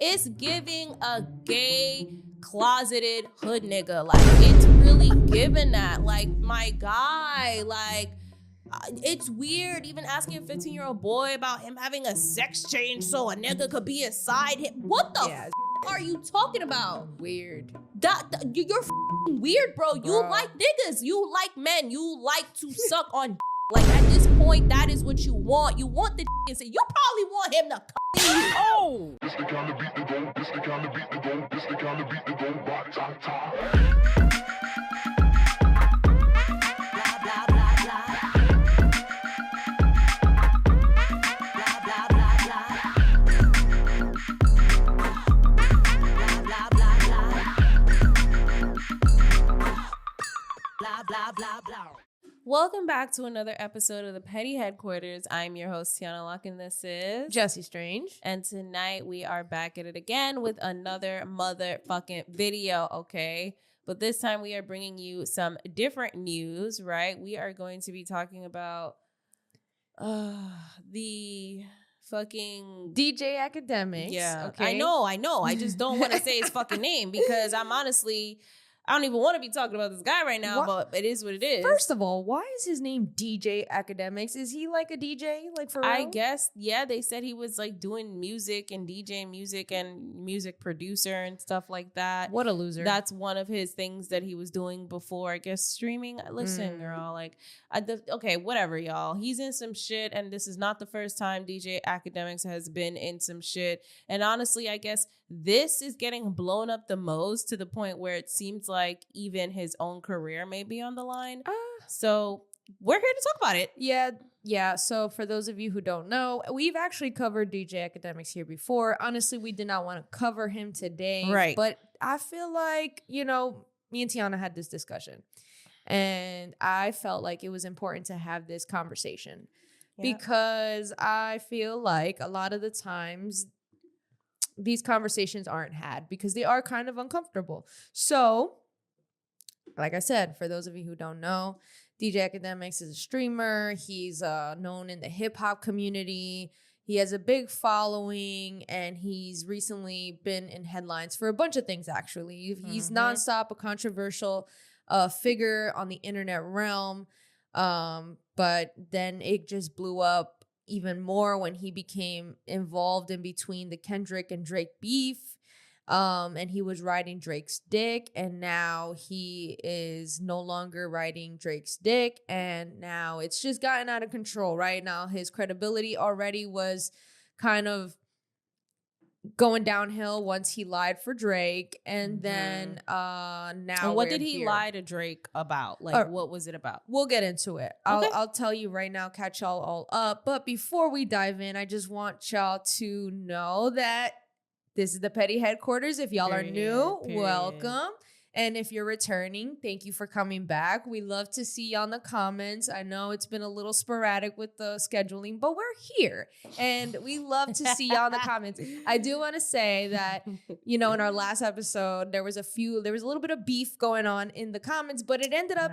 It's giving a gay closeted hood nigga. Like, it's really giving that. Like, my guy, like, it's weird even asking a 15-year-old boy about him having a sex change so a nigga could be his side hit. What the f are you talking about? Weird. You're weird, bro. You like niggas. You like men. You like to suck on like, at this point, that is what you want. You want the and say, you probably want him to you. Oh! This the kind of beat to go, this the kind of beat to go, this the kind of beat to go, rock, top, top. Welcome back to another episode of the Petty Headquarters. I'm your host, Tiana Locke, and this is Jesse Strange. And tonight we are back at it again with another motherfucking video, okay? But this time we are bringing you some different news, right? We are going to be talking about the fucking DJ Akademiks. Yeah, okay. I know. I just don't want to say his fucking name because I don't even want to be talking about this guy right now, but it is what it is. First of all, why is his name DJ Akademiks? Is he like a DJ? Like for real? I guess, yeah, they said he was like doing music and DJing music and music producer and stuff like that. What a loser. That's one of his things that he was doing before, I guess, streaming. Listen, girl, like, okay, whatever, y'all. He's in some shit, and this is not the first time DJ Akademiks has been in some shit. And honestly, I guess this is getting blown up the most to the point where it seems like even his own career may be on the line. So we're here to talk about it. Yeah. So for those of you who don't know, we've actually covered DJ Akademiks here before. Honestly, we did not want to cover him today. Right. But I feel like, me and Tiana had this discussion. And I felt like it was important to have this conversation. Yeah. Because I feel like a lot of the times these conversations aren't had because they are kind of uncomfortable. So, like I said, for those of you who don't know, DJ Akademiks is a streamer. He's known in the hip hop community. He has a big following, and he's recently been in headlines for a bunch of things, actually. He's nonstop a controversial figure on the internet realm. But then it just blew up even more when he became involved in between the Kendrick and Drake beef. And he was riding Drake's dick, and now he is no longer riding Drake's dick, and now it's just gotten out of control. Right now, his credibility already was kind of going downhill once he lied for Drake, and then now. And what did he lie to Drake about? Like, what was it about? We'll get into it. Okay. I'll tell you right now, catch y'all all up. But before we dive in, I just want y'all to know that this is the Petty Headquarters. If y'all are new, welcome. And if you're returning, thank you for coming back. We love to see y'all in the comments. I know it's been a little sporadic with the scheduling, but we're here. And we love to see y'all in the comments. I do want to say that, in our last episode, there was a little bit of beef going on in the comments, but it ended up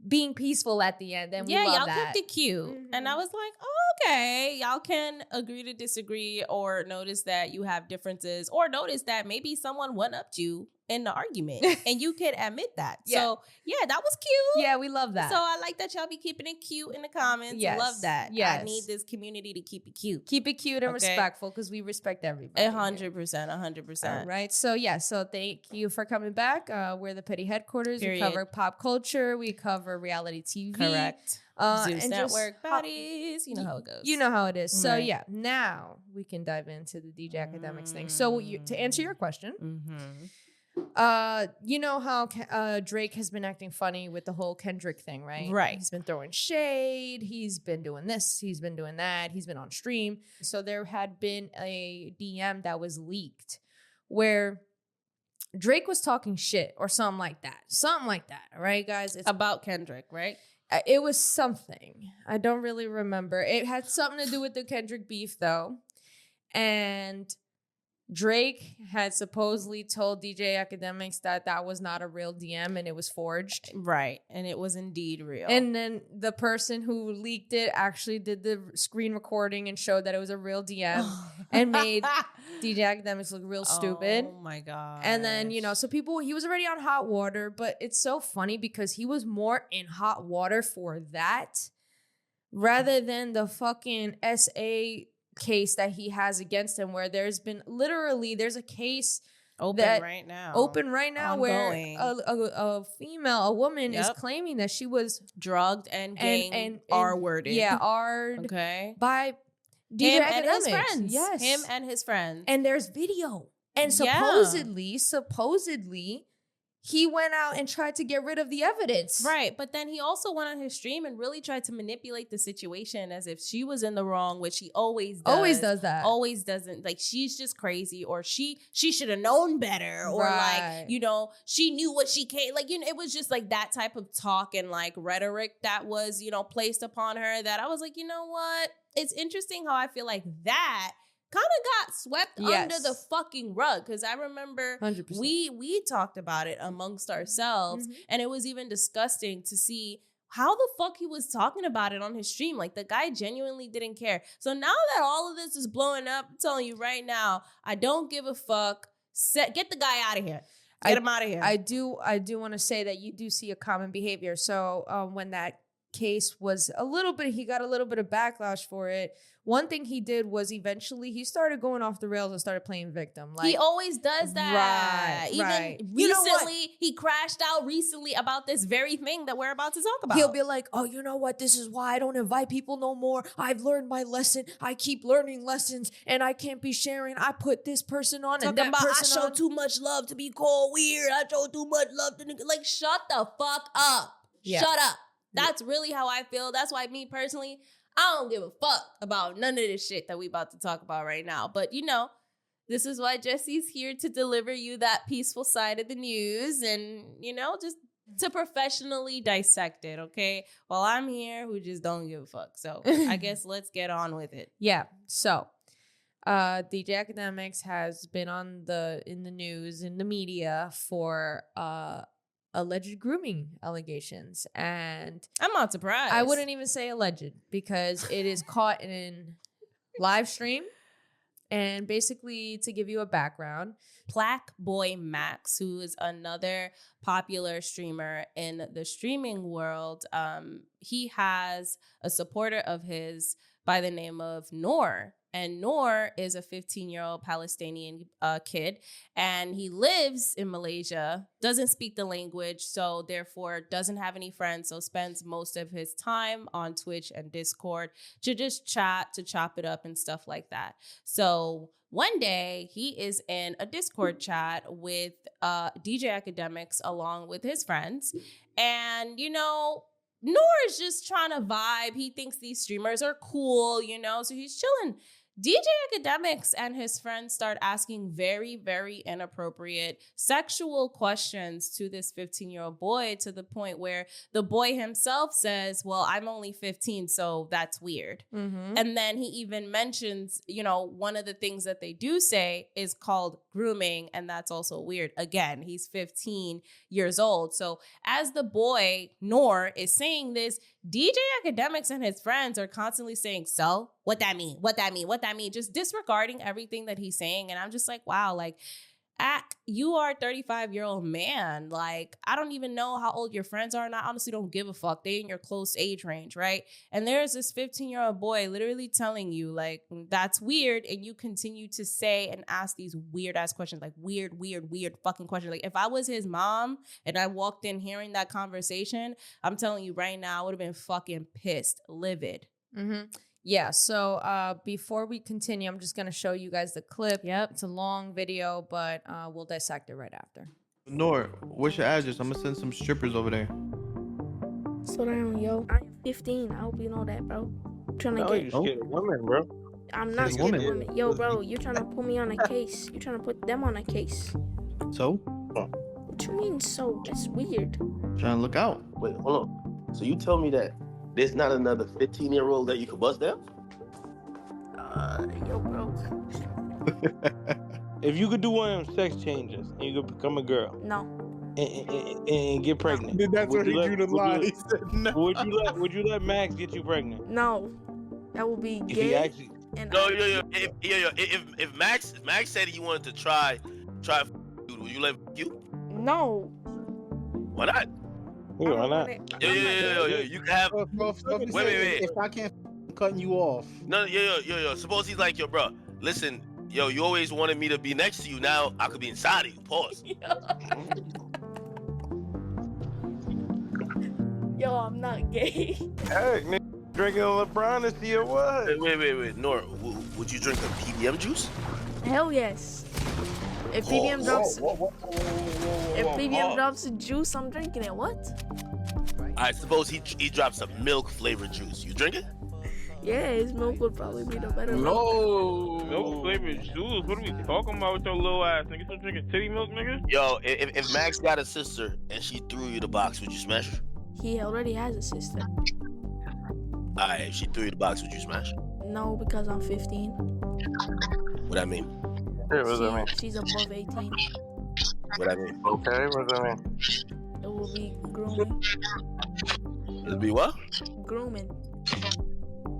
being peaceful at the end. And we love y'all that. kept it cute. And I was like, oh, okay, y'all can agree to disagree or notice that you have differences or notice that maybe someone one-upped you in the argument and you can admit that. So that was cute. Yeah, we love that. So I like that y'all be keeping it cute in the comments. Yes. Love that. Yes. I need this community to keep it cute. Keep it cute and respectful because we respect everybody. 100%. All right. So thank you for coming back. We're the Petty Headquarters. Period. We cover pop culture. We cover reality TV. Correct. Zeus and Network bodies. You know how it goes. You know how it is. So now we can dive into the DJ Akademiks thing. So to answer your question, you know how Drake has been acting funny with the whole Kendrick thing, right? Right. He's been throwing shade. He's been doing this. He's been doing that. He's been on stream. So there had been a DM that was leaked where Drake was talking shit or something like that. Something like that. All right, guys? It's about Kendrick, right? It was something. I don't really remember. It had something to do with the Kendrick beef, though. And Drake had supposedly told DJ Akademiks that was not a real DM and it was forged. Right. And it was indeed real. And then the person who leaked it actually did the screen recording and showed that it was a real DM and made DJ Academics look real stupid. Oh my god. And then, so he was already on hot water, but it's so funny because he was more in hot water for that rather than the fucking SA case that he has against him, where there's a case open right now ongoing, where a woman is claiming that she was drugged and R-worded. Yeah, R-ed by DJ him Academics. And his friends. Yes. Him and his friends. And there's video. And supposedly, he went out and tried to get rid of the evidence. Right. But then he also went on his stream and really tried to manipulate the situation as if she was in the wrong, which he always does. Always does that. Always doesn't. Like, she's just crazy, or she should have known better, or like, she knew what she came. Like, it was just like that type of talk and like rhetoric that was, placed upon her, that I was like, you know what? It's interesting how I feel like that kind of got swept under the fucking rug, because I remember 100%. we talked about it amongst ourselves, and it was even disgusting to see how the fuck he was talking about it on his stream. Like, the guy genuinely didn't care. So now that all of this is blowing up, I'm telling you right now, I don't give a fuck. Get the guy out of here. Get him out of here. I do want to say that you do see a common behavior. So when that case was he got a little bit of backlash for it. One thing he did was eventually he started going off the rails and started playing victim. Like, he always does that. Right. Recently, he crashed out about this very thing that we're about to talk about. He'll be like, oh, you know what? This is why I don't invite people no more. I've learned my lesson. I keep learning lessons and I can't be sharing. I put this person on and that person I show too much love to be called weird. I show too much love to... Like, shut the fuck up. Yeah. Shut up. That's really how I feel. That's why me personally, I don't give a fuck about none of this shit that we about to talk about right now. But, this is why Jesse's here to deliver you that peaceful side of the news and, just to professionally dissect it, okay? While I'm here, who just don't give a fuck. So I guess let's get on with it. Yeah. So DJ Academics has been in the news, in the media for alleged grooming allegations, and I'm not surprised. I wouldn't even say alleged, because it is caught in live stream. And basically, to give you a background, Black Boy Max, who is another popular streamer in the streaming world, he has a supporter of his by the name of Noor. And Noor is a 15-year-old Palestinian kid, and he lives in Malaysia, doesn't speak the language, so therefore doesn't have any friends, so spends most of his time on Twitch and Discord to just chat, to chop it up and stuff like that. So one day he is in a Discord chat with DJ Academics along with his friends, and Noor is just trying to vibe. He thinks these streamers are cool, so he's chilling. DJ Academics and his friends start asking very, very inappropriate sexual questions to this 15-year-old boy, to the point where the boy himself says, well, I'm only 15, so that's weird. And then he even mentions, one of the things that they do say is called grooming, and that's also weird. Again, he's 15 years old. So as the boy, Noor, is saying this, DJ Academics and his friends are constantly saying, so what that mean? What that mean? What that mean? Just disregarding everything that he's saying. And I'm just like, wow, like, you are a 35-year-old man. Like, I don't even know how old your friends are, and I honestly don't give a fuck. They in your close age range, right? And there's this 15-year-old boy literally telling you, like, that's weird, and you continue to say and ask these weird-ass questions, like weird fucking questions. Like, if I was his mom and I walked in hearing that conversation, I'm telling you right now, I would have been fucking pissed, livid. Yeah, so before we continue, I'm just going to show you guys the clip. Yep. It's a long video, but we'll dissect it right after. Noor, what's your address? I'm going to send some strippers over there. Slow down, yo. I'm 15. I hope you know that, bro. I'm trying to get... You scared of women, bro. I'm not scared of women. Yo, bro, you're trying to put me on a case. You're trying to put them on a case. So? What you mean, so? That's weird. Trying to look out. Wait, hold on. So you tell me that there's not another 15-year-old that you could bust down? Yo, bro. If you could do one of them sex changes and you could become a girl. No. And get pregnant. That's where he drew the line. He said no. Would you let Max get you pregnant? No. That would be If gay. And Yo, if Max said he wanted to try you, would you let you? no. Why not? Yeah, why not? Yo, you can have. Wait. If I can't cutting you off. No, yo. Suppose he's like, yo, bro. Listen, yo, you always wanted me to be next to you. Now I could be inside of you. Pause. Yo, I'm not gay. Hey, nigga, drinking LeBron to see or what? Wait. Nora, would you drink a PBM juice? Hell yes. If PBM drops a juice, I'm drinking it. What? I suppose he drops a milk flavored juice. You drink it? Yeah, his milk would probably be the better milk. No. Milk flavored juice. What are we talking about with your little ass? Nigga, you drinking titty milk, nigga? Yo, if Max got a sister and she threw you the box, would you smash her? He already has a sister. Alright, if she threw you the box, would you smash her? No, because I'm 15. What I mean? Hey, what does that mean? She's above 18. What I mean? Okay, what does that mean? It will be grooming. It'll be what? Grooming.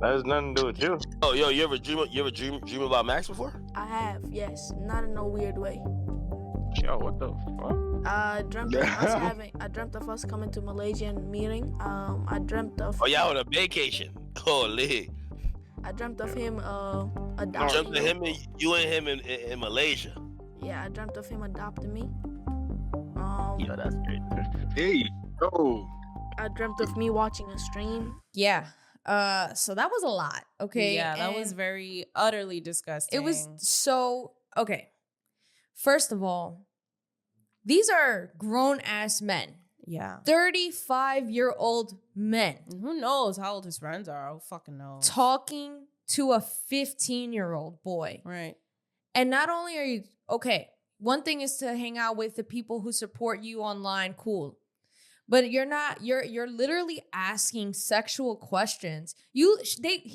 That has nothing to do with you. Oh, yo, you ever dream about Max before? I have, yes. Not in no weird way. Yo, what the fuck? I dreamt of us coming to Malaysia and meeting. I dreamt of. Oh, y'all on a vacation. Holy. I dreamt of him You adopting dreamt of him and you and him in Malaysia. Yeah, I dreamt of him adopting me. Yo, that's great. Hey, yo. I dreamt of me watching a stream. Yeah. So that was a lot. Okay. Yeah, that was and very utterly disgusting. It was so okay. First of all, these are grown ass men. Yeah. 35-year-old men Who knows how old his friends are? Who fucking knows? talking to a 15-year-old boy. Right. And not only are you okay, one thing is to hang out with the people who support you online, cool. But you're literally asking sexual questions.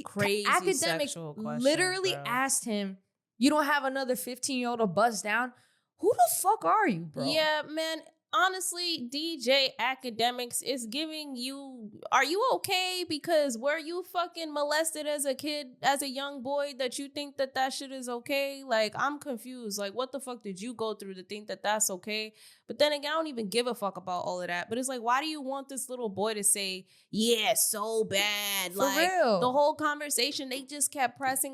Crazy Akademiks sexual questions, literally bro. asked him, "You don't have another 15-year-old to bust down? Who the fuck are you, bro?" Yeah, man. Honestly, DJ Academics is giving you. Are you okay? Because were you fucking molested as a kid, as a young boy, that you think that shit is okay? Like, I'm confused. Like, what the fuck did you go through to think that that's okay? But then again, I don't even give a fuck about all of that. But it's like, why do you want this little boy to say, yeah, so bad? For like, real. the whole conversation, they just kept pressing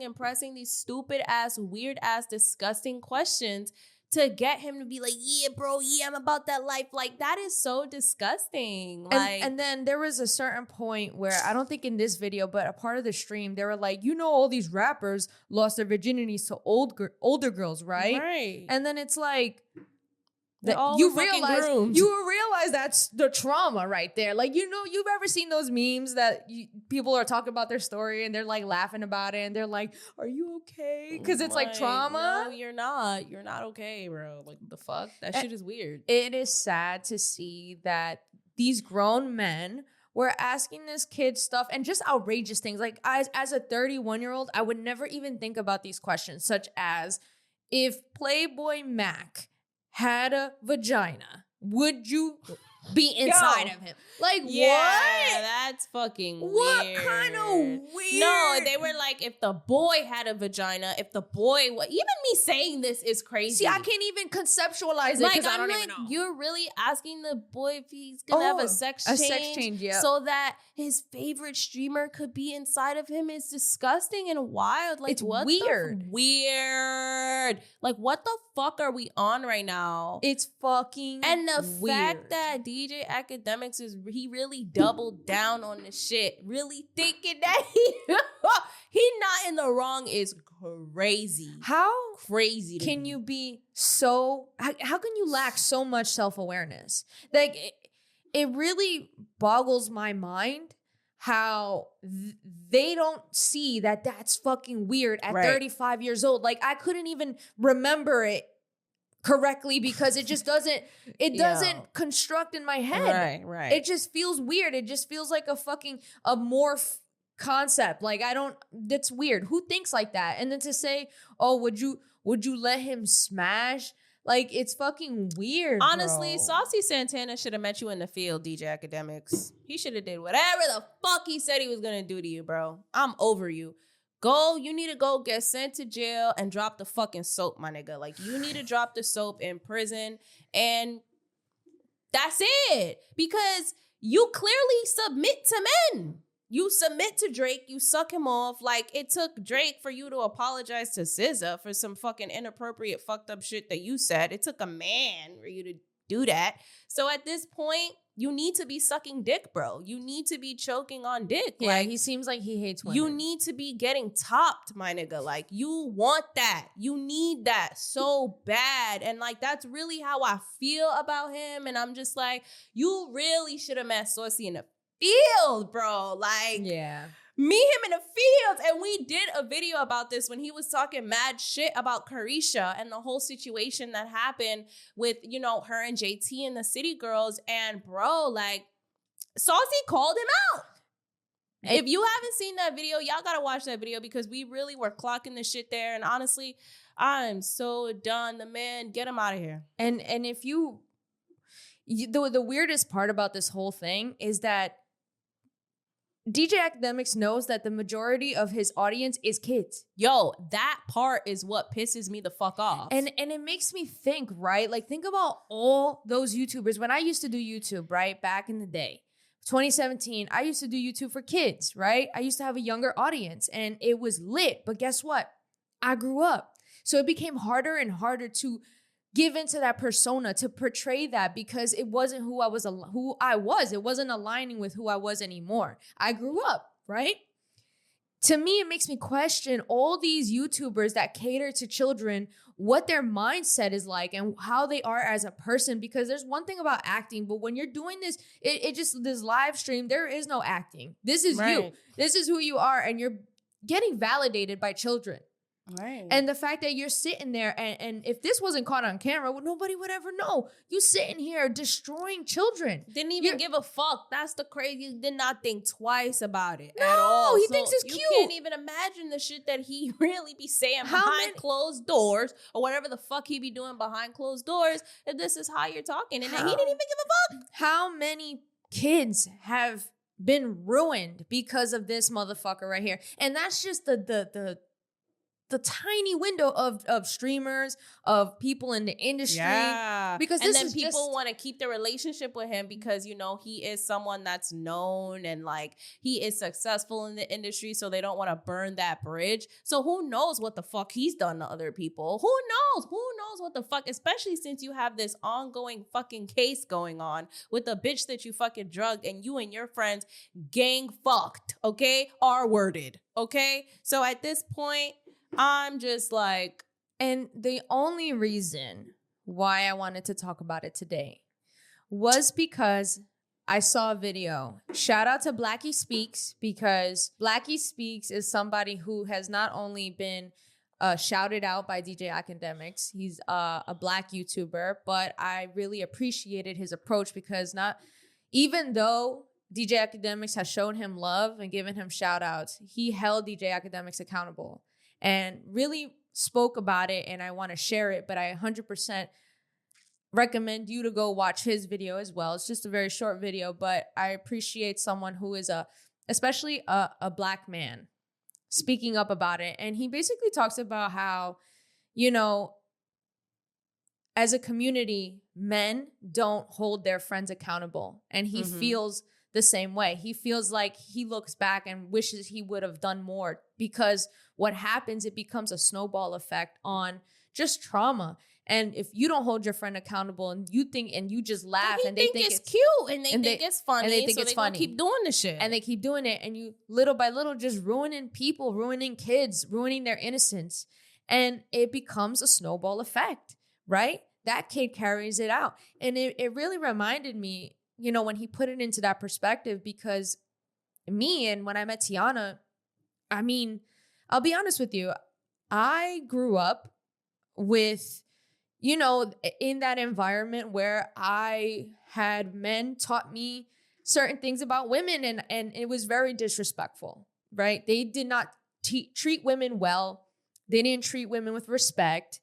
these stupid ass, weird ass, disgusting questions to get him to be like, yeah, bro, yeah, I'm about that life. Like, that is so disgusting. Like, And then there was a certain point where, I don't think in this video, but a part of the stream, they were like, all these rappers lost their virginities to older girls, right? Right. And then it's like, They're all you fucking realize groomed. that's the trauma right there. Like, you've ever seen those memes that people are talking about their story and they're like laughing about it and they're like, "Are you okay?" Because it's like trauma. No, you're not. You're not okay, bro. Like, the fuck? That shit is weird. It is sad to see that these grown men were asking this kid stuff and just outrageous things. Like, as a 31-year-old, I would never even think about these questions, such as, if Playboy Mac had a vagina, would you be inside of him? Like, Yeah, what? that's fucking What weird. kind of weird? No, they were like, if the boy had a vagina, if the boy, even me saying this is crazy. See, I can't even conceptualize it like, because I I'm don't like, even know. you're really asking the boy if he's gonna have a sex change, yeah. so that his favorite streamer could be inside of him is disgusting and wild. Like, It's what weird. Weird. Like, what the fuck are we on right now? It's fucking And the weird. fact that DJ Academics he really doubled down on the shit, really thinking that he not in the wrong is crazy. How Crazy to can me. you be so how can you lack so much self-awareness? Like, it really boggles my mind how they don't see that that's fucking weird at Right. 35 years old. Like, I couldn't even remember it correctly because it just doesn't construct in my head. Right. It just feels weird. It just feels like a morph concept. Like, that's weird. Who thinks like that? And then to say, "Oh, would you let him smash?" Like, it's fucking weird. Honestly, bro. Saucy Santana should have met you in the field, DJ Academics. He should have did whatever the fuck he said he was gonna do to you, bro. I'm over you. You need to go get sent to jail and drop the fucking soap, my nigga. Like, you need to drop the soap in prison, and that's it. Because you clearly submit to men. You submit to Drake. You suck him off. Like, it took Drake for you to apologize to SZA for some fucking inappropriate, fucked up shit that you said. It took a man for you to do that. So at this point, you need to be sucking dick, bro. You need to be choking on dick. Yeah, like, he seems like he hates women. you need to be getting topped, my nigga. Like, you want that. You need that so bad. And like, that's really how I feel about him. And I'm just like, you really should have met Saucy in the field, bro. Like, yeah. meet him in the fields. And we did a video about this when he was talking mad shit about Carisha and the whole situation that happened with, you know, her and JT and the City Girls. And bro, like, Saucy called him out. If you haven't seen that video, y'all gotta watch that video because we really were clocking the shit there. And honestly, I'm so done. The man, get him out of here. And if the weirdest part about this whole thing is that DJ Akademiks knows that the majority of his audience is kids. Yo, that part is what pisses me the fuck off. And it makes me think, right? Like, think about all those YouTubers. When I used to do YouTube, right, back in the day, 2017, I used to do YouTube for kids, right? I used to have a younger audience and it was lit. But guess what? I grew up. So it became harder and harder to give into that persona, to portray that, because it wasn't who I was. It wasn't aligning with who I was anymore. I grew up, right? To me, it makes me question all these YouTubers that cater to children, what their mindset is like and how they are as a person. Because there's one thing about acting, but when you're doing this, this live stream, there is no acting. This is you. This is who you are, and you're getting validated by children. Right. And the fact that you're sitting there and if this wasn't caught on camera, nobody would ever know. You sitting here destroying children. Didn't even give a fuck. That's the crazy. Did not think twice about it No, at all. he thinks it's cute. You can't even imagine the shit that he really be saying behind closed doors or whatever the fuck he be doing behind closed doors. If this is how you're talking, and he didn't even give a fuck. How many kids have been ruined because of this motherfucker right here? And that's just the tiny window of streamers, of people in the industry. Yeah. Because and this then is people want to keep the relationship with him because, you know, he is someone that's known and like he is successful in the industry. So they don't want to burn that bridge. So who knows what the fuck he's done to other people? Who knows? Who knows what the fuck? Especially since you have this ongoing fucking case going on with the bitch that you fucking drugged and you and your friends gang fucked. Okay. R-worded. Okay. So at this point, I'm just like, and the only reason why I wanted to talk about it today was because I saw a video. Shout out to Blackie Speaks, because Blackie Speaks is somebody who has not only been shouted out by DJ Akademiks. He's a Black YouTuber, but I really appreciated his approach because even though DJ Akademiks has shown him love and given him shout outs, he held DJ Akademiks accountable and really spoke about it, and I want to share it, but I 100% recommend you to go watch his video as well. It's just a very short video, but I appreciate someone who is especially a Black man speaking up about it. And he basically talks about how, you know, as a community, men don't hold their friends accountable, and he feels the same way. He feels like he looks back and wishes he would have done more, because what happens, it becomes a snowball effect on just trauma. And if you don't hold your friend accountable and you just laugh and they think it's cute and they think it's funny, and they think so it's gonna funny, keep doing the shit. And they keep doing it, and you little by little just ruining people, ruining kids, ruining their innocence. And it becomes a snowball effect, right? That kid carries it out. And it really reminded me, you know, when he put it into that perspective, because when I met Tiana, I mean, I'll be honest with you, I grew up with, you know, in that environment where I had men taught me certain things about women, and it was very disrespectful, right? They did not treat women well. They didn't treat women with respect,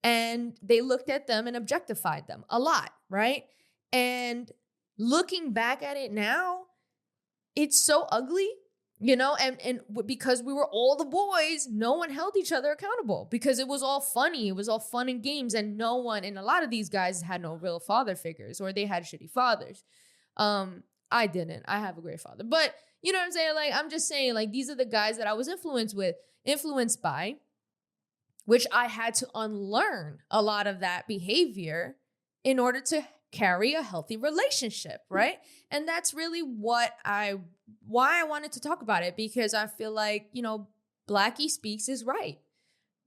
and they looked at them and objectified them a lot, right? And looking back at it now, it's so ugly You know, because we were all the boys, no one held each other accountable because it was all funny. It was all fun and games, and no one, and a lot of these guys had no real father figures, or they had shitty fathers. I didn't. I have a great father. But you know what I'm saying? Like, I'm just saying, like, these are the guys that I was influenced by, which I had to unlearn a lot of that behavior in order to carry a healthy relationship, right? And that's really why I wanted to talk about it, because I feel like, you know, Blackie Speaks is right.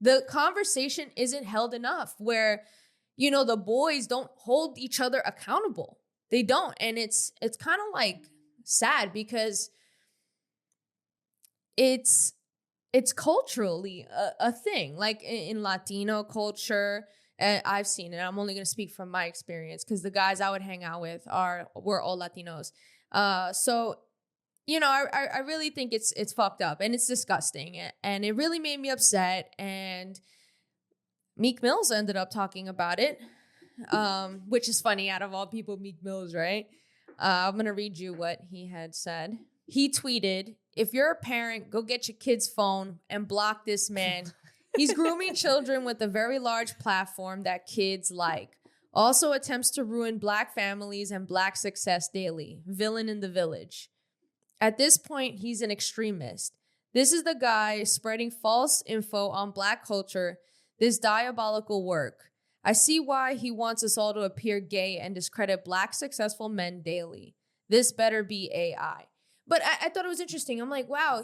The conversation isn't held enough where, you know, the boys don't hold each other accountable. They don't. And it's kind of like sad because it's culturally a thing. Like in Latino culture, I've seen it. I'm only going to speak from my experience because the guys I would hang out with were all Latinos. So, you know, I really think it's fucked up and it's disgusting. And it really made me upset. And Meek Mills ended up talking about it, which is funny. Out of all people, Meek Mills, right? I'm going to read you what he had said. He tweeted, "If you're a parent, go get your kid's phone and block this man. He's grooming children with a very large platform that kids like. Also attempts to ruin Black families and Black success daily. Villain in the village. At this point, he's an extremist. This is the guy spreading false info on Black culture, this diabolical work. I see why he wants us all to appear gay and discredit Black successful men daily. This better be AI." But I thought it was interesting. I'm like, wow,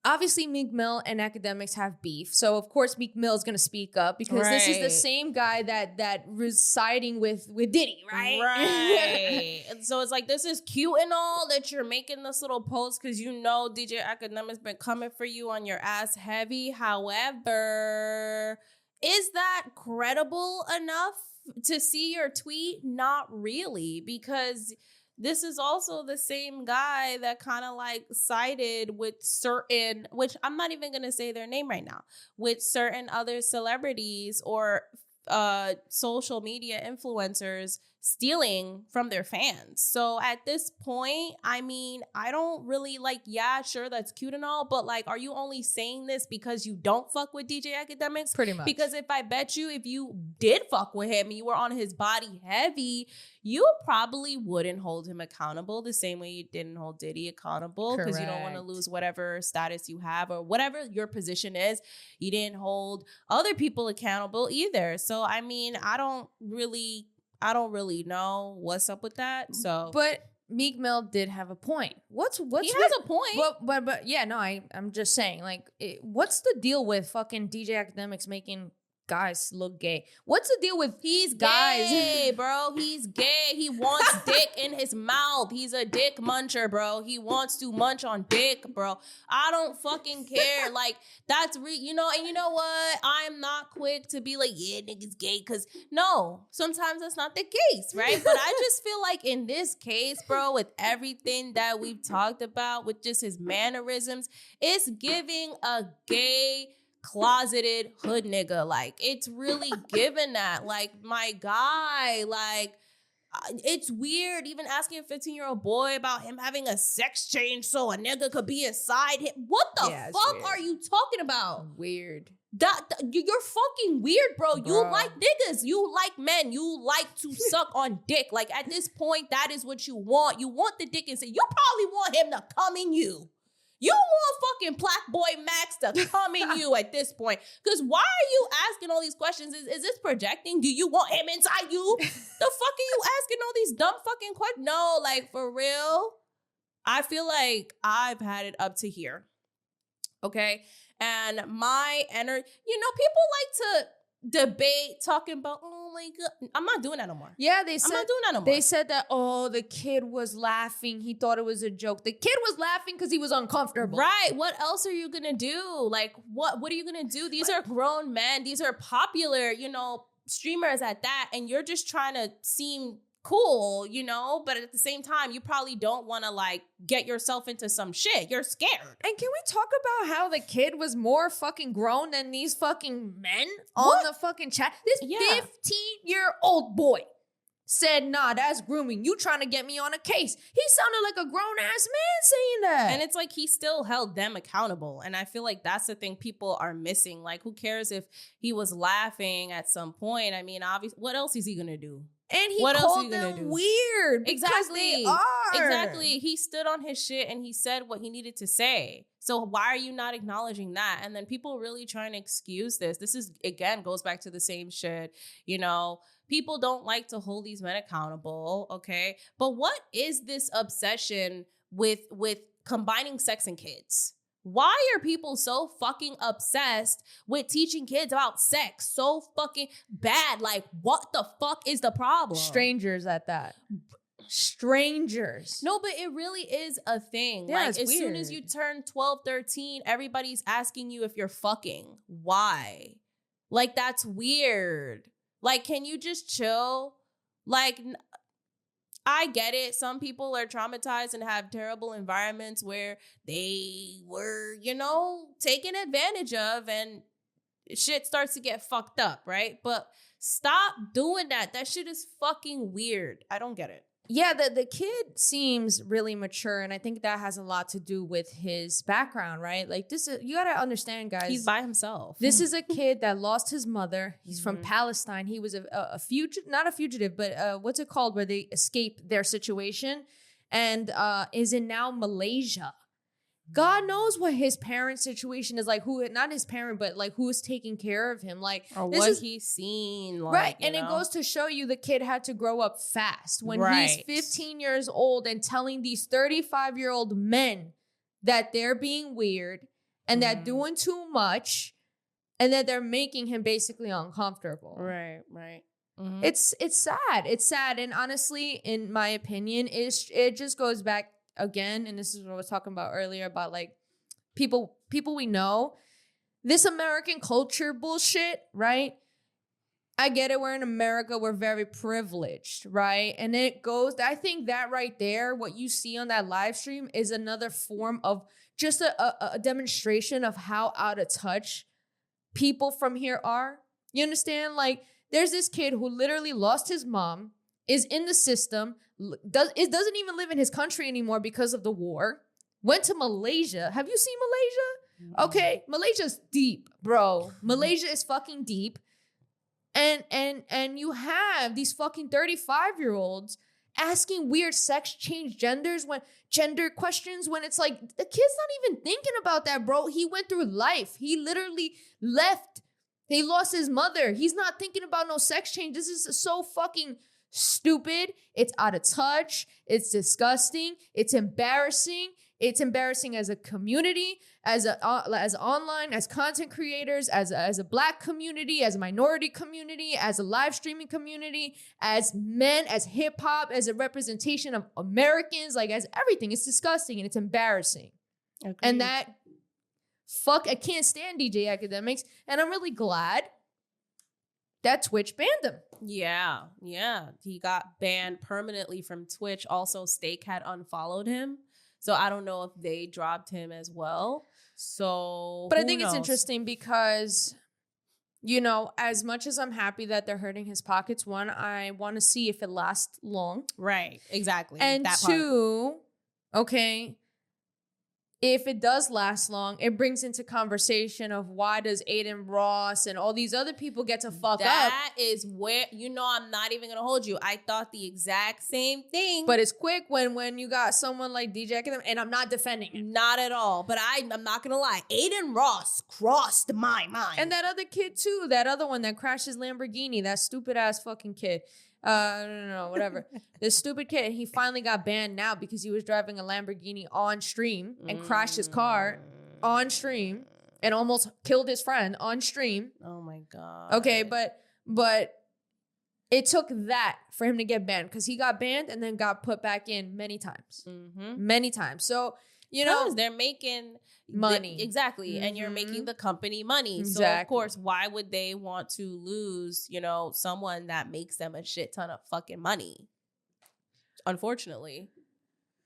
obviously Meek Mill and Akademiks have beef. So of course Meek Mill is going to speak up because this is the same guy that residing with Diddy, right? Right. And so it's like, this is cute and all that you're making this little post because you know DJ Akademiks been coming for you on your ass heavy. However, is that credible enough to see your tweet? Not really, because this is also the same guy that kind of like sided with certain, which I'm not even going to say their name right now, with certain other celebrities or social media influencers stealing from their fans. So at this point, I mean, I don't really like, yeah, sure, that's cute and all, but like, are you only saying this because you don't fuck with DJ Akademiks? Pretty much. Because if I bet you, if you did fuck with him, you were on his body heavy, you probably wouldn't hold him accountable the same way you didn't hold Diddy accountable, because you don't want to lose whatever status you have or whatever your position is. You didn't hold other people accountable either. So, I mean, I don't really know what's up with that. So, but Meek Mill did have a point. What's he has a point. But yeah, no, I'm just saying, like, what's the deal with fucking DJ Akademiks making guys look gay? What's the deal with he's guys? Gay, bro. He's gay. He wants dick in his mouth. He's a dick muncher, bro. He wants to munch on dick, bro. I don't fucking care. Like, that's you know, and you know what? I'm not quick to be like, yeah, niggas gay, because no, sometimes that's not the case, right? But I just feel like in this case, bro, with everything that we've talked about, with just his mannerisms, it's giving a gay closeted hood nigga. Like, it's really given that. Like, my guy, like, it's weird even asking a 15-year-old boy about him having a sex change so a nigga could be inside him. What the fuck are you talking about? Weird. You're fucking weird, bro. You like niggas. You like men. You like to suck on dick. Like, at this point, that is what you want. You want the dick and say, you probably want him to come in you. You want fucking Black Boy Max to come in you at this point. Because why are you asking all these questions? Is this projecting? Do you want him inside you? The fuck are you asking all these dumb fucking questions? No, like, for real, I feel like I've had it up to here. Okay? And my energy, you know, people like to debate talking about, oh my God. I'm not doing that no more. Yeah, I'm not doing that no more. They said that, oh, the kid was laughing. He thought it was a joke. The kid was laughing because he was uncomfortable. Right. What else are you going to do? Like, what are you going to do? These are grown men. These are popular, you know, streamers at that. And you're just trying to seem cool, you know, but at the same time, you probably don't want to like get yourself into some shit. You're scared. And can we talk about how the kid was more fucking grown than these fucking men on the fucking chat? This 15-year-old boy said, nah, that's grooming. You trying to get me on a case. He sounded like a grown-ass man saying that. And it's like he still held them accountable. And I feel like that's the thing people are missing. Like, who cares if he was laughing at some point? I mean, obviously, what else is he going to do? And he What else called are you gonna them do? weird because Exactly. they are. Exactly. He stood on his shit and he said what he needed to say. So why are you not acknowledging that? And then people really trying to excuse this. This is, again, goes back to the same shit. You know, people don't like to hold these men accountable, okay? But what is this obsession with combining sex and kids? Why are people so fucking obsessed with teaching kids about sex so fucking bad? Like, what the fuck is the problem? Strangers at that. Strangers. No, but it really is a thing. Yeah, like, it's as soon as weird. you turn 12, 13, everybody's asking you if you're fucking. Why? Like, that's weird. Like, can you just chill? Like, I get it. Some people are traumatized and have terrible environments where they were, you know, taken advantage of and shit starts to get fucked up, right? But stop doing that. That shit is fucking weird. I don't get it. Yeah, the kid seems really mature, and I think that has a lot to do with his background, right? Like, this is, you gotta understand, guys. He's by himself. This is a kid that lost his mother. He's from Mhm. Palestine. He was a fugitive, not a fugitive, but what's it called, where they escape their situation, and is in now Malaysia. God knows what his parents' situation is like. Who, not his parent, but like who is taking care of him. Like, or this what is he's seen. Like, right. you And it know? goes to show you the kid had to grow up fast when he's Right. 15 years old and telling these 35-year-old men that they're being weird and that doing too much and that they're making him basically uncomfortable. Right, right. Mhm. It's sad. It's sad. And honestly, in my opinion, it just goes back again, and this is what I was talking about earlier about like people we know, this American culture bullshit, right? I get it. We're in America. We're very privileged, right? And it goes, I think that right there, what you see on that live stream is another form of just a demonstration of how out of touch people from here are. You understand? Like, there's this kid who literally lost his mom, is in the system, doesn't even live in his country anymore because of the war, went to Malaysia. Have you seen Malaysia? Okay, Malaysia's deep, bro. Malaysia is fucking deep. And you have these fucking 35-year-olds asking weird sex change gender questions when it's like the kid's not even thinking about that, bro. He went through life. He literally left. He lost his mother. He's not thinking about no sex change. This is so fucking stupid. It's out of touch. It's disgusting. It's embarrassing. It's embarrassing as a community, as online, as content creators, as a Black community, as a minority community, as a live streaming community, as men, as hip hop, as a representation of Americans, like as everything. It's disgusting and it's embarrassing. Agreed. And that, I can't stand DJ Akademiks, and I'm really glad that Twitch banned him. Yeah. He got banned permanently from Twitch. Also, Stake had unfollowed him. So I don't know if they dropped him as well. So, but I who think it's knows? interesting because, you know, as much as I'm happy that they're hurting his pockets, one, I want to see if it lasts long. Right. Exactly. And that part. two, okay, if it does last long, it brings into conversation of why does Aiden Ross and all these other people get to fuck up? That is where, you know, I'm not even going to hold you. I thought the exact same thing. But it's quick when you got someone like DJ Akademiks, and I'm not defending him. Not at all. But I'm not going to lie. Aiden Ross crossed my mind. And that other kid too, that other one that crashed his Lamborghini, that stupid ass fucking kid. I don't know, whatever. This stupid kid, he finally got banned now because he was driving a Lamborghini on stream and crashed his car on stream and almost killed his friend on stream. Oh my God. Okay, but it took that for him to get banned because he got banned and then got put back in many times. Mm-hmm. Many times. So, you know, they're making money. Exactly. And you're making the company money. So of Exactly. course, why would they want to lose, you know, someone that makes them a shit ton of fucking money? Unfortunately.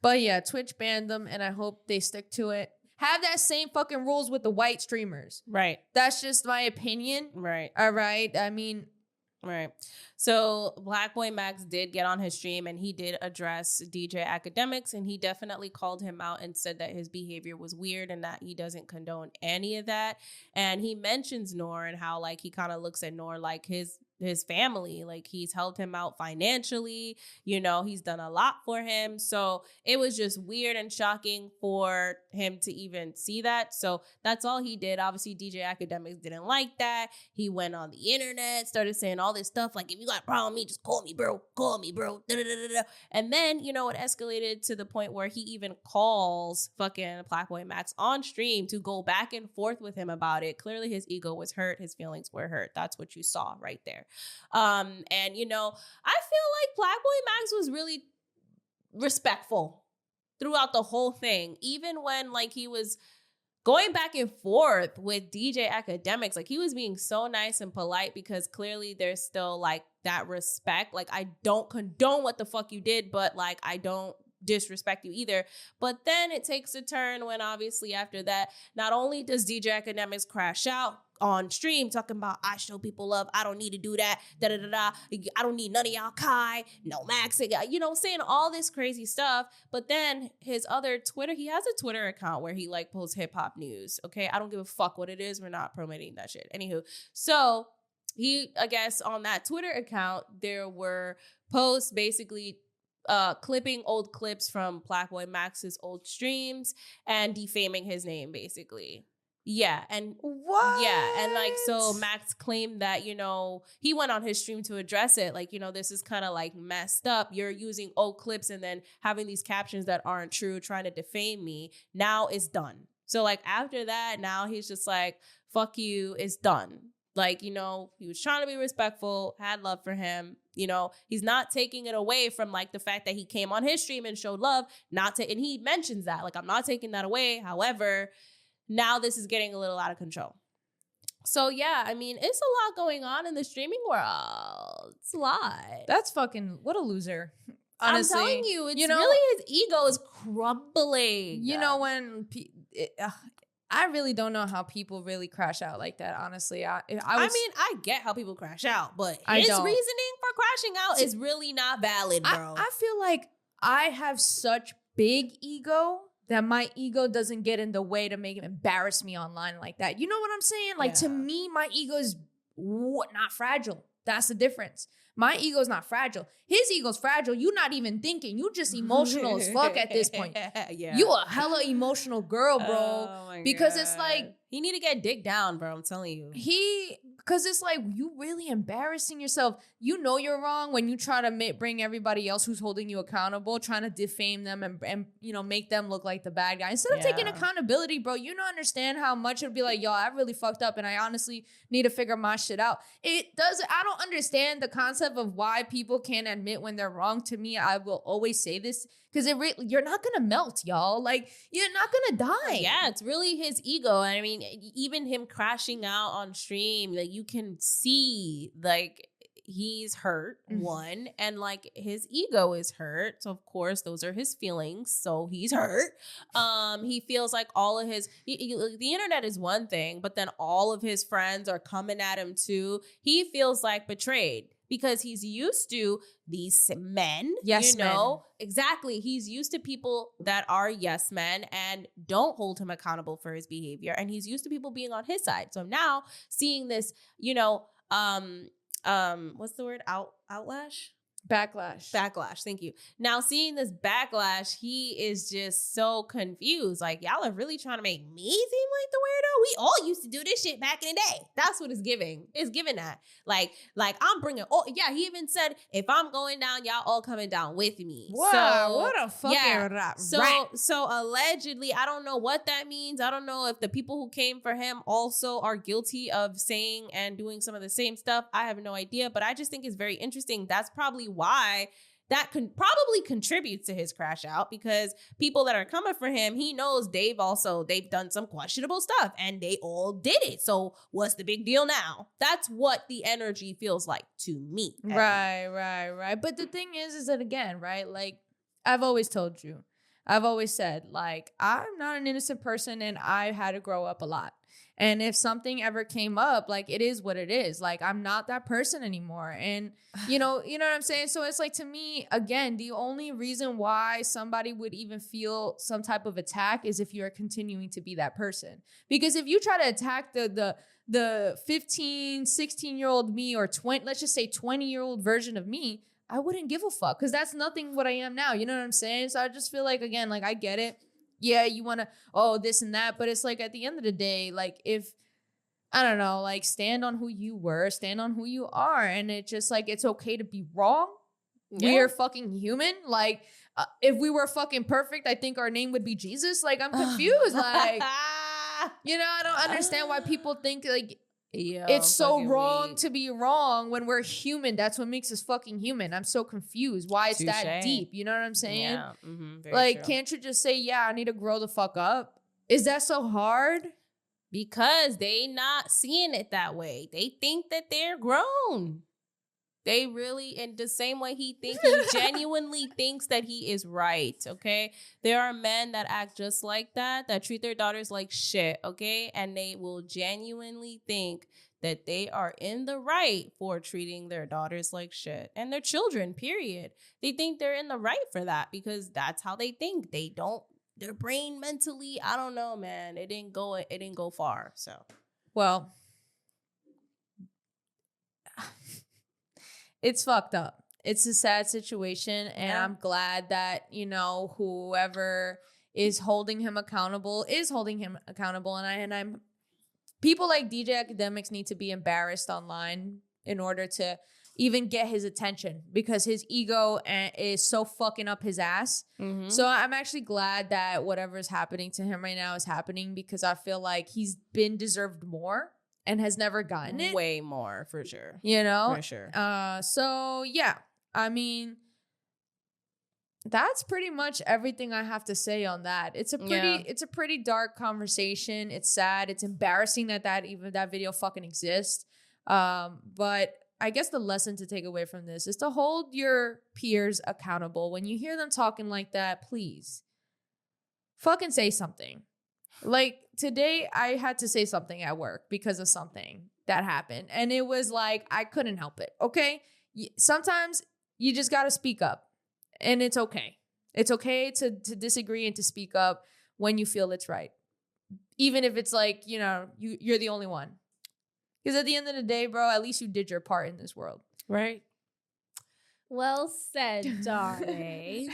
But yeah, Twitch banned them and I hope they stick to it. Have that same fucking rules with the white streamers. Right. That's just my opinion. Right. All right. I mean, Right. So Black Boy Max did get on his stream and he did address DJ Akademiks, and he definitely called him out and said that his behavior was weird and that he doesn't condone any of that. And he mentions Noor and how like he kind of looks at Noor like his family, like he's helped him out financially, you know, he's done a lot for him. So it was just weird and shocking for him to even see that. So that's all he did. Obviously DJ Akademiks didn't like that. He went on the internet, started saying all this stuff like, if you got a problem with me, just call me bro, da-da-da-da-da. And then, you know, it escalated to the point where he even calls fucking Black Boy Max on stream to go back and forth with him about it. Clearly his ego was hurt, his feelings were hurt. That's what you saw right there. And you know, I feel like Black Boy Max was really respectful throughout the whole thing, even when like he was going back and forth with DJ Akademiks. Like he was being so nice and polite because clearly there's still like that respect. Like I don't condone what the fuck you did, but like I don't disrespect you either. But then it takes a turn when obviously after that, not only does DJ Akademiks crash out on stream talking about I show people love, I don't need to do that, I don't need none of y'all Kai, no Max, you know, saying all this crazy stuff. But then his other Twitter, he has a Twitter account where he like posts hip hop news. Okay, I don't give a fuck what it is. We're not promoting that shit. Anywho, so he, I guess on that Twitter account there were posts basically clipping old clips from Black Boy Max's old streams and defaming his name basically. Yeah, and what? Yeah, and like so Max claimed that, you know, he went on his stream to address it. Like, you know, this is kind of like messed up. You're using old clips and then having these captions that aren't true, trying to defame me. Now it's done. So like after that, now he's just like, fuck you, it's done. Like, you know, he was trying to be respectful, had love for him. You know, he's not taking it away from like the fact that he came on his stream and showed love, and he mentions that, like, I'm not taking that away. However, now this is getting a little out of control. So yeah, I mean, it's a lot going on in the streaming world. It's a lot. That's fucking, what a loser. Honestly, I'm telling you, it's, you know, really his ego is crumbling. You know, when I really don't know how people really crash out like that. Honestly, I mean, I get how people crash out, but I his don't. reasoning for crashing out is really not valid, bro. I feel like I have such big ego that my ego doesn't get in the way to make him embarrass me online like that. You know what I'm saying? Like, to me, my ego is not fragile. That's the difference. My ego is not fragile. His ego's fragile. You not even thinking. You just emotional as fuck at this point. Yeah. You a hella emotional girl, bro. Oh my because God. it's like, he need to get dick down, bro. I'm telling you. Because it's like, you really embarrassing yourself. You know you're wrong when you try to bring everybody else who's holding you accountable, trying to defame them and you know, make them look like the bad guy. Instead of taking accountability, bro, you don't understand how much it would be like, yo, I really fucked up and I honestly need to figure my shit out. I don't understand the concept of why people can't admit when they're wrong. To me, I will always say this, because you're not going to melt, y'all. Like, you're not going to die. Yeah, it's really his ego. I mean, even him crashing out on stream, like, you can see, like, he's hurt, one, and like his ego is hurt. So of course those are his feelings. So he's hurt. He feels like all of his, the internet is one thing, but then all of his friends are coming at him too. He feels like betrayed because he's used to these men, yes, you know, exactly. He's used to people that are yes men and don't hold him accountable for his behavior. And he's used to people being on his side. So now seeing this, you know, what's the word? Outlash? Backlash. Thank you. Now seeing this backlash, he is just so confused. Like, y'all are really trying to make me seem like the weirdo? We all used to do this shit back in the day. That's what it's giving. It's giving that. Like I'm bringing, he even said, if I'm going down, y'all all coming down with me. Wow, what a fucking rat. So allegedly, I don't know what that means. I don't know if the people who came for him also are guilty of saying and doing some of the same stuff. I have no idea, but I just think it's very interesting. That's probably why that probably contributes to his crash out, because people that are coming for him, he knows they've done some questionable stuff and they all did it. So what's the big deal now? That's what the energy feels like to me. Right. But the thing is that, again, right? Like, I've always told you, I've always said, like, I'm not an innocent person and I had to grow up a lot. And if something ever came up, like, it is what it is. Like, I'm not that person anymore. And, you know what I'm saying? So it's like, to me, again, the only reason why somebody would even feel some type of attack is if you're continuing to be that person. Because if you try to attack the 15, 16-year-old me, or 20, let's just say 20-year-old version of me, I wouldn't give a fuck, because that's nothing what I am now. You know what I'm saying? So I just feel like, again, like, I get it. Yeah, you want to, this and that. But it's like, at the end of the day, like, if, I don't know, like, stand on who you were, stand on who you are. And it's just like, it's okay to be wrong. Yeah. We're fucking human. Like, if we were fucking perfect, I think our name would be Jesus. Like, I'm confused. Like, you know, I don't understand why people think, like, it's so wrong to be wrong when we're human. That's what makes us fucking human. I'm so confused why it's that deep. You know what I'm saying? Yeah. Like, can't you just say, yeah, I need to grow the fuck up? Is that so hard? Because they not seeing it that way. They think that they're grown. They really, in the same way he genuinely thinks that he is right, okay? There are men that act just like that treat their daughters like shit, okay? And they will genuinely think that they are in the right for treating their daughters like shit. And their children, period. They think they're in the right for that because that's how they think. They don't, their brain mentally, I don't know, man. It didn't go far, so. Well, it's fucked up. It's a sad situation, and I'm glad that, you know, whoever is holding him accountable, and I'm people like DJ Akademiks need to be embarrassed online in order to even get his attention, because his ego is so fucking up his ass. Mm-hmm. So I'm actually glad that whatever is happening to him right now is happening, because I feel like he's been deserved more and has never gotten it. Way more, for sure. You know? For sure. So, yeah. I mean, that's pretty much everything I have to say on that. It's a pretty dark conversation. It's sad. It's embarrassing that video fucking exists. But I guess the lesson to take away from this is to hold your peers accountable. When you hear them talking like that, please fucking say something. Like, today I had to say something at work because of something that happened. And it was like, I couldn't help it. Okay. Sometimes you just got to speak up, and it's okay. It's okay to disagree and to speak up when you feel it's right. Even if it's like, you know, you're the only one. Because at the end of the day, bro, at least you did your part in this world. Right. Well said, darling.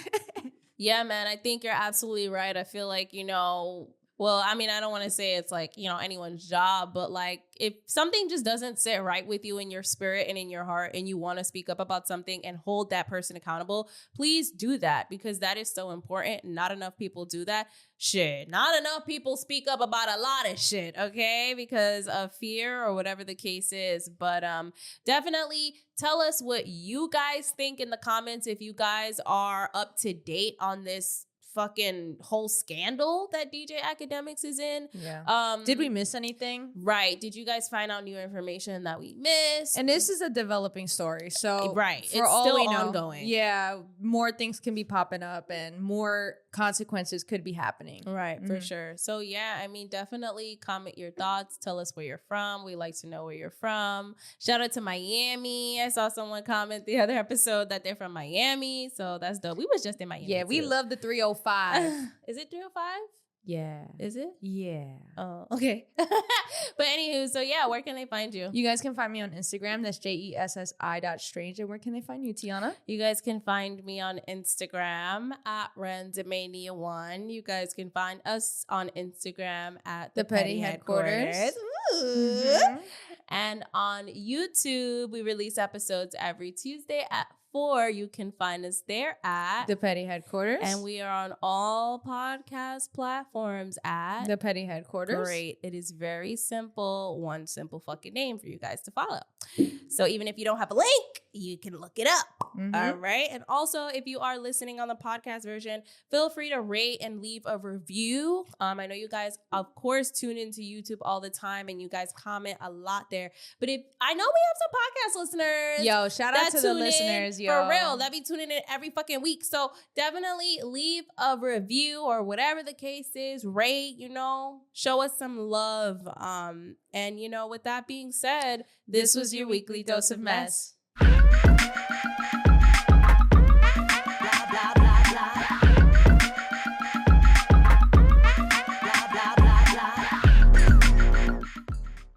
Yeah, man, I think you're absolutely right. I feel like, you know, well, I mean, I don't want to say it's like, you know, anyone's job, but like, if something just doesn't sit right with you in your spirit and in your heart, and you want to speak up about something and hold that person accountable, please do that, because that is so important. Not enough people do that. Shit, not enough people speak up about a lot of shit, okay? Because of fear or whatever the case is. But definitely tell us what you guys think in the comments, if you guys are up to date on this fucking whole scandal that DJ Akademiks is in. Yeah. Did we miss anything? Right. Did you guys find out new information that we missed? And this is a developing story. So right. For it's all still we know, ongoing. Yeah. More things can be popping up and more consequences could be happening. Right. For sure. So yeah, I mean, definitely comment your thoughts. Tell us where you're from. We like to know where you're from. Shout out to Miami. I saw someone comment the other episode that they're from Miami. So that's dope. We was just in Miami. Yeah. We love the 305. Is it 305? Yeah. Is it? Yeah. Oh, okay. But anywho, so yeah, where can they find you? You guys can find me on Instagram. That's JESSI.strange. And where can they find you, Tiana? You guys can find me on Instagram at Randomania1. You guys can find us on Instagram at The Petty Headquarters. Mm-hmm. And on YouTube, we release episodes every Tuesday at 4. You can find us there at The Petty Headquarters. And we are on all podcast platforms at The Petty Headquarters. Great. It is very simple. One simple fucking name for you guys to follow. So even if you don't have a link, you can look it up. Mhm. All right. And also, if you are listening on the podcast version, feel free to rate and leave a review. I know you guys, of course, tune into YouTube all the time and you guys comment a lot there. But if I know we have some podcast listeners. Yo, shout out that to the tune in listeners, yo. For real. That be tuning in every fucking week. So definitely leave a review or whatever the case is. Rate, show us some love. And with that being said, this was your weekly dose of mess.